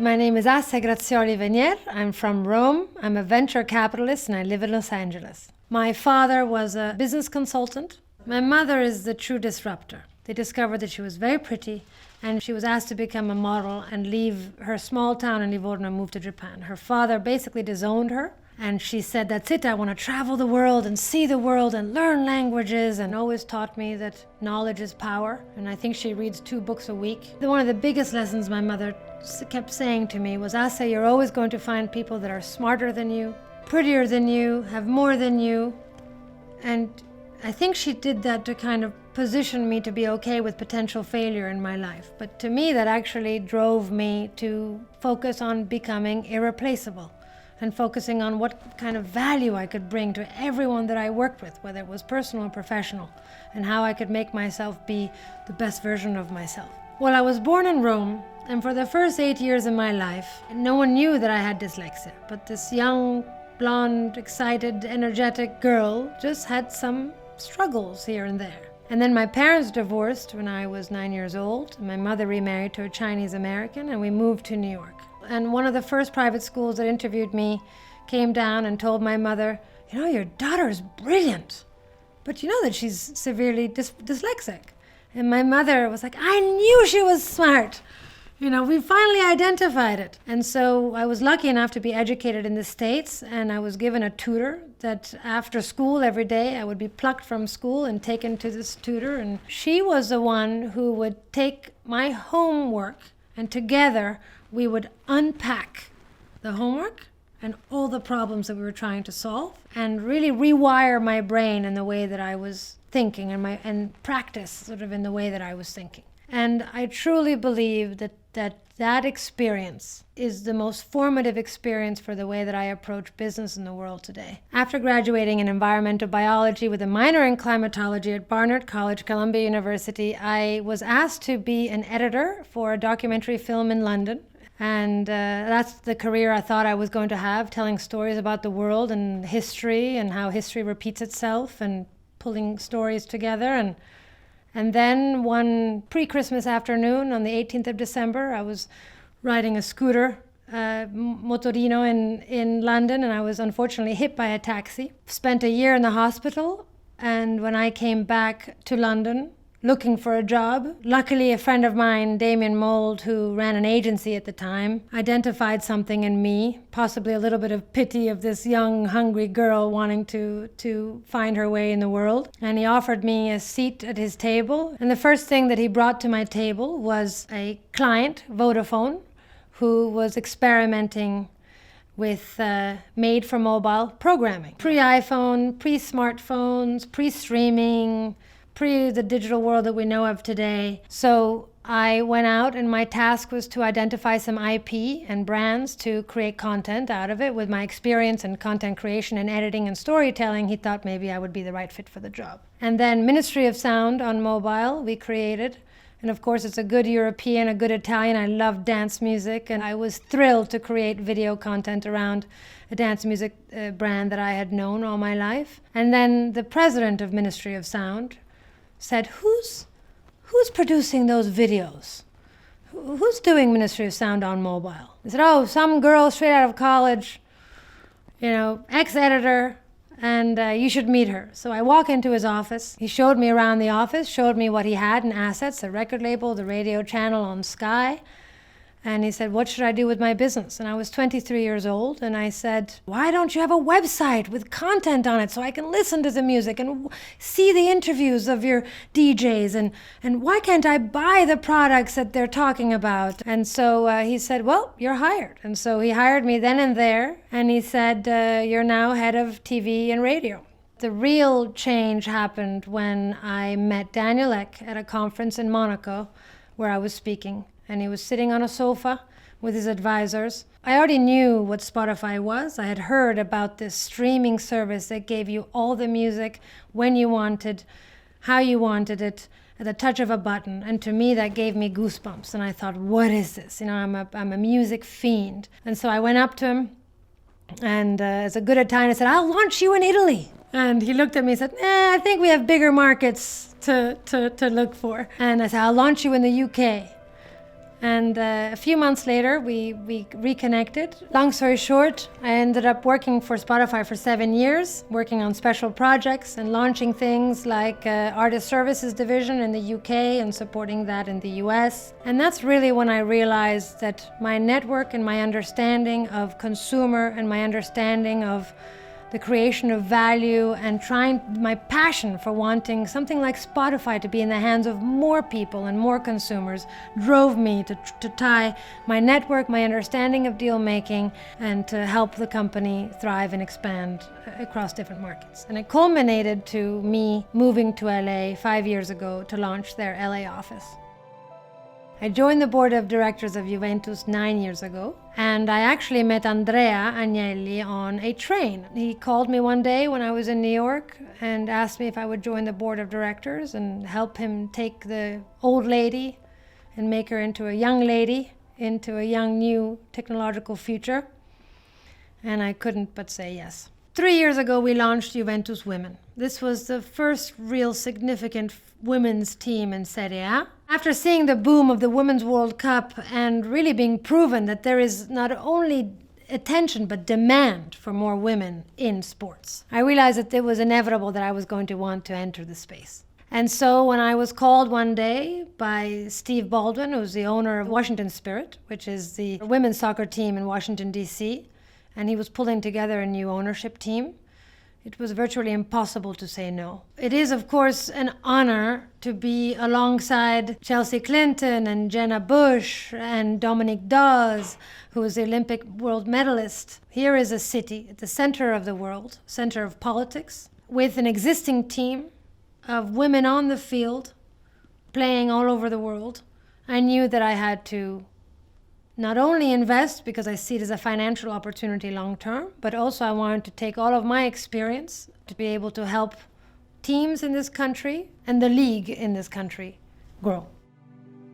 My name is Assia Grazioli-Venier. I'm from Rome. I'm a venture capitalist and I live in Los Angeles. My father was a business consultant. My mother is the true disruptor. They discovered that she was very pretty and she was asked to become a model and leave her small town in Livorno and move to Japan. Her father basically disowned her and she said, that's it, I want to travel the world and see the world and learn languages, and always taught me that knowledge is power. And I think she reads 2 books a week. One of the biggest lessons my mother kept saying to me was, Assia, you're always going to find people that are smarter than you, prettier than you, have more than you. And I think she did that to kind of position me to be okay with potential failure in my life. But to me, that actually drove me to focus on becoming irreplaceable and focusing on what kind of value I could bring to everyone that I worked with, whether it was personal or professional, and how I could make myself be the best version of myself. Well, I was born in Rome, and for the first 8 years of my life, no one knew that I had dyslexia. But this young, blonde, excited, energetic girl just had some struggles here and there. And then my parents divorced when I was 9 years old. My mother remarried to a Chinese American, and we moved to New York. And one of the first private schools that interviewed me came down and told my mother, you know, your daughter's brilliant, but you know that she's severely dyslexic. And my mother was like, I knew she was smart. You know, we finally identified it. And so I was lucky enough to be educated in the States, and I was given a tutor that after school every day I would be plucked from school and taken to this tutor. And she was the one who would take my homework, and together we would unpack the homework and all the problems that we were trying to solve and really rewire my brain in the way that I was thinking and practice sort of in the way that I was thinking. And I truly believe that experience is the most formative experience for the way that I approach business in the world today. After graduating in environmental biology with a minor in climatology at Barnard College, Columbia University, I was asked to be an editor for a documentary film in London. And that's the career I thought I was going to have, telling stories about the world and history and how history repeats itself and pulling stories together. And then one pre-Christmas afternoon on the 18th of December, I was riding a scooter, motorino in London, and I was unfortunately hit by a taxi. Spent a year in the hospital, and when I came back to London looking for a job, luckily a friend of mine, Damien Mould, who ran an agency at the time, identified something in me, possibly a little bit of pity of this young, hungry girl wanting to find her way in the world. And he offered me a seat at his table. And the first thing that he brought to my table was a client, Vodafone, who was experimenting with made-for-mobile programming. Pre-iPhone, pre-smartphones, pre-streaming, pre the digital world that we know of today. So I went out and my task was to identify some IP and brands to create content out of it. With my experience in content creation and editing and storytelling, he thought maybe I would be the right fit for the job. And then Ministry of Sound on mobile we created. And of course it's a good European, a good Italian. I love dance music, and I was thrilled to create video content around a dance music brand that I had known all my life. And then the president of Ministry of Sound said, who's producing those videos? Who's doing Ministry of Sound on mobile? He said, oh, some girl straight out of college, you know, ex-editor, and you should meet her. So I walk into his office. He showed me around the office, showed me what he had in assets, the record label, the radio channel on Sky. And he said, what should I do with my business? And I was 23 years old, and I said, why don't you have a website with content on it so I can listen to the music and see the interviews of your DJs? And why can't I buy the products that they're talking about? And so he said, well, you're hired. And so he hired me then and there, and he said, you're now head of TV and radio. The real change happened when I met Daniel Ek at a conference in Monaco where I was speaking. And he was sitting on a sofa with his advisors. I already knew what Spotify was. I had heard about this streaming service that gave you all the music when you wanted, how you wanted it, at the touch of a button. And to me, that gave me goosebumps. And I thought, what is this? You know, I'm a music fiend. And so I went up to him, and as a good Italian, I said, I'll launch you in Italy. And he looked at me and said, I think we have bigger markets to look for. And I said, I'll launch you in the UK. And a few months later, we reconnected. Long story short, I ended up working for Spotify for 7 years, working on special projects and launching things like Artist Services Division in the UK and supporting that in the US. And that's really when I realized that my network and my understanding of consumer and my understanding of the creation of value and my passion for wanting something like Spotify to be in the hands of more people and more consumers drove me to tie my network, my understanding of deal making, and to help the company thrive and expand across different markets. And it culminated to me moving to LA 5 years ago to launch their LA office. I joined the board of directors of Juventus 9 years ago, and I actually met Andrea Agnelli on a train. He called me one day when I was in New York and asked me if I would join the board of directors and help him take the old lady and make her into a young lady, into a young new technological future. And I couldn't but say yes. 3 years ago, we launched Juventus Women. This was the first real significant women's team in Serie A. After seeing the boom of the Women's World Cup and really being proven that there is not only attention but demand for more women in sports, I realized that it was inevitable that I was going to want to enter the space. And so when I was called one day by Steve Baldwin, who's the owner of Washington Spirit, which is the women's soccer team in Washington, D.C., and he was pulling together a new ownership team, it was virtually impossible to say no. It is, of course, an honor to be alongside Chelsea Clinton and Jenna Bush and Dominique Dawes, who is the Olympic world medalist. Here is a city at the center of the world, center of politics, with an existing team of women on the field, playing all over the world. I knew that I had to not only invest because I see it as a financial opportunity long term, but also I wanted to take all of my experience to be able to help teams in this country and the league in this country grow.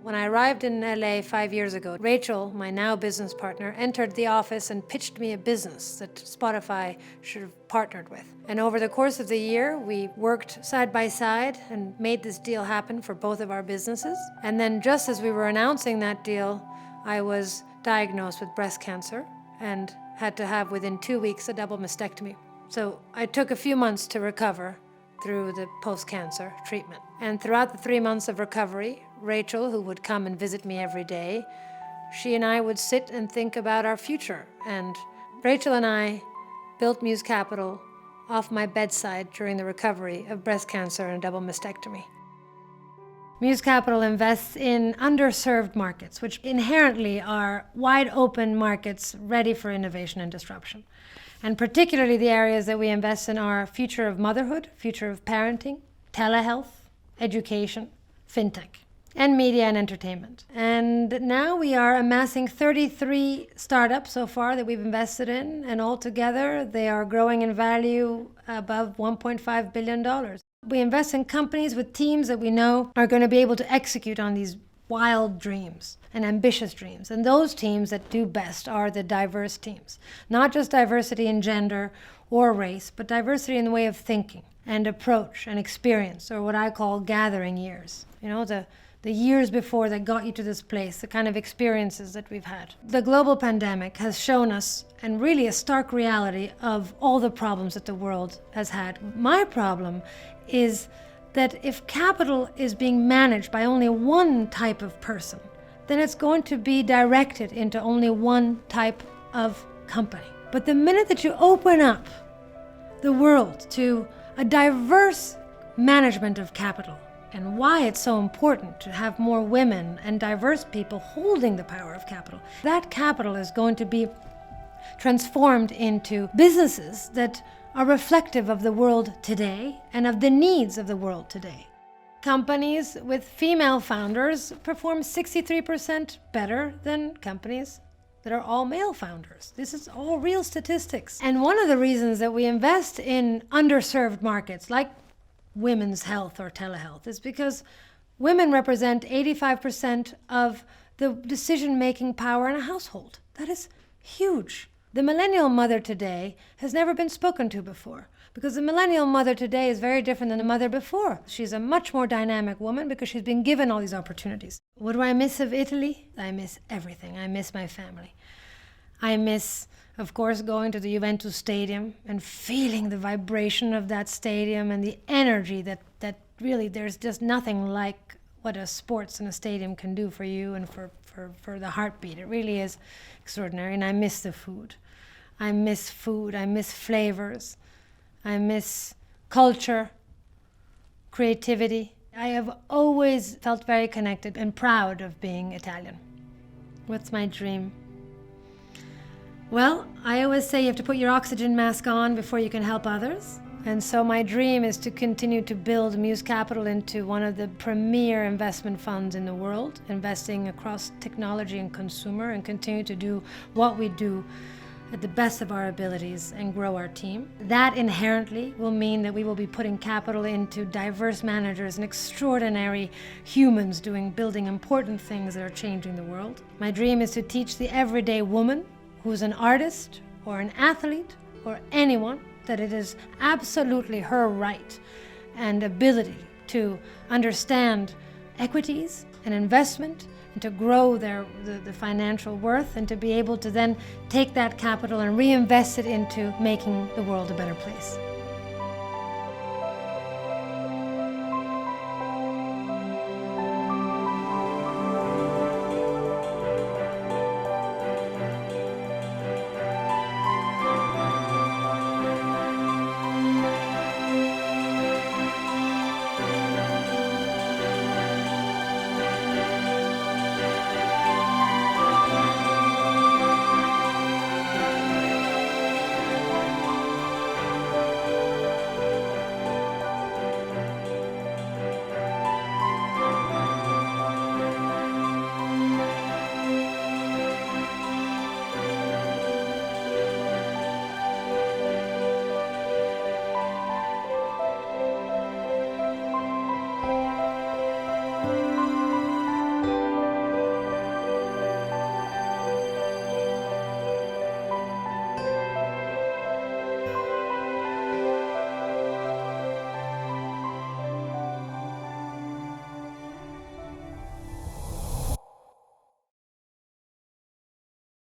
When I arrived in LA 5 years ago, Rachel, my now business partner, entered the office and pitched me a business that Spotify should have partnered with. And over the course of the year, we worked side by side and made this deal happen for both of our businesses. And then just as we were announcing that deal, I was diagnosed with breast cancer and had to have within 2 weeks a double mastectomy. So I took a few months to recover through the post-cancer treatment. And throughout the 3 months of recovery, Rachel, who would come and visit me every day, she and I would sit and think about our future. And Rachel and I built Muse Capital off my bedside during the recovery of breast cancer and a double mastectomy. Muse Capital invests in underserved markets, which inherently are wide open markets ready for innovation and disruption. And particularly the areas that we invest in are future of motherhood, future of parenting, telehealth, education, fintech, and media and entertainment. And now we are amassing 33 startups so far that we've invested in, and altogether they are growing in value above $1.5 billion. We invest in companies with teams that we know are going to be able to execute on these wild dreams and ambitious dreams. And those teams that do best are the diverse teams. Not just diversity in gender or race, but diversity in the way of thinking and approach and experience, or what I call gathering years. You know, the years before that got you to this place, the kind of experiences that we've had. The global pandemic has shown us, and really a stark reality of all the problems that the world has had. My problem is that if capital is being managed by only one type of person, then it's going to be directed into only one type of company. But the minute that you open up the world to a diverse management of capital, and why it's so important to have more women and diverse people holding the power of capital, that capital is going to be transformed into businesses that are reflective of the world today and of the needs of the world today. Companies with female founders perform 63% better than companies that are all male founders. This is all real statistics. And one of the reasons that we invest in underserved markets like women's health or telehealth is because women represent 85% of the decision-making power in a household. That is huge. The millennial mother today has never been spoken to before, because the millennial mother today is very different than the mother before. She's a much more dynamic woman because she's been given all these opportunities. What do I miss of Italy? I miss everything. I miss my family. I miss, of course, going to the Juventus stadium and feeling the vibration of that stadium and the energy that really, there's just nothing like what a sports in a stadium can do for you and for the heartbeat. It really is extraordinary. And I miss the food. I miss food. I miss flavors. I miss culture, creativity. I have always felt very connected and proud of being Italian. What's my dream? Well, I always say you have to put your oxygen mask on before you can help others. And so my dream is to continue to build Muse Capital into one of the premier investment funds in the world, investing across technology and consumer, and continue to do what we do at the best of our abilities and grow our team. That inherently will mean that we will be putting capital into diverse managers and extraordinary humans building important things that are changing the world. My dream is to teach the everyday woman who's an artist or an athlete or anyone that it is absolutely her right and ability to understand equities and investment and to grow the financial worth and to be able to then take that capital and reinvest it into making the world a better place.